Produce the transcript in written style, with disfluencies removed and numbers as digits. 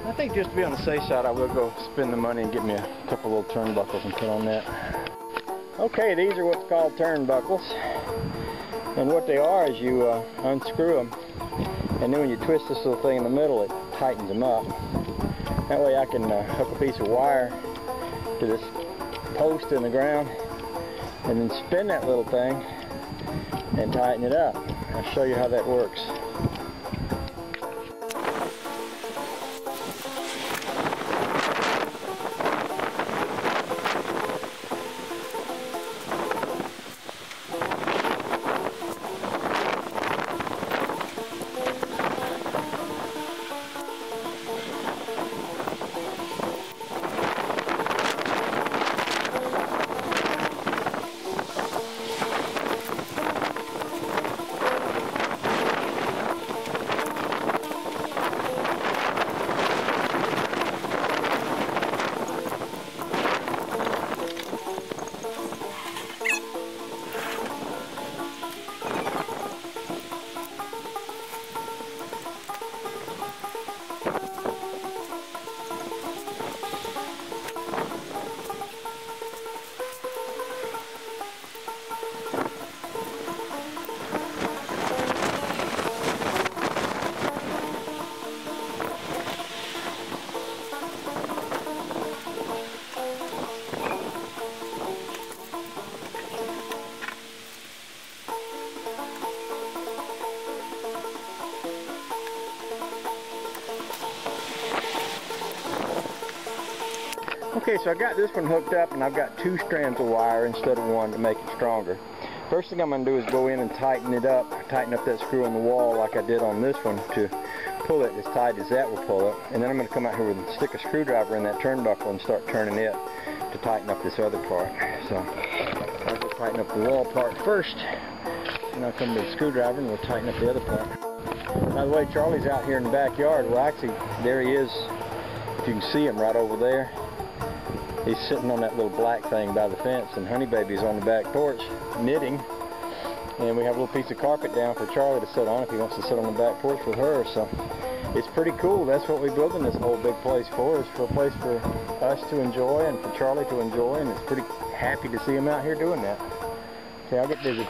I think just to be on the safe side, I will go spend the money and get me a couple little turnbuckles and put on that. Okay, these are what's called turnbuckles, and what they are is you unscrew them, and then when you twist this little thing in the middle, it tightens them up. That way I can hook a piece of wire to this post in the ground, and then spin that little thing and tighten it up. I'll show you how that works. Okay, so I got this one hooked up, and I've got 2 strands of wire instead of 1 to make it stronger. First thing I'm going to do is go in and tighten it up, tighten up that screw in the wall like I did on this one to pull it as tight as that will pull it. And then I'm going to come out here and stick a screwdriver in that turnbuckle and start turning it to tighten up this other part. So I'll go tighten up the wall part first, and I'll come to the screwdriver and we'll tighten up the other part. By the way, Charlie's out here in the backyard. Well, actually, there he is. If you can see him right over there. He's sitting on that little black thing by the fence, and Honey Baby's on the back porch knitting. And we have a little piece of carpet down for Charlie to sit on if he wants to sit on the back porch with her. So it's pretty cool. That's what we're building this whole big place for, is for a place for us to enjoy and for Charlie to enjoy, and it's pretty happy to see him out here doing that. Okay, I'll get busy.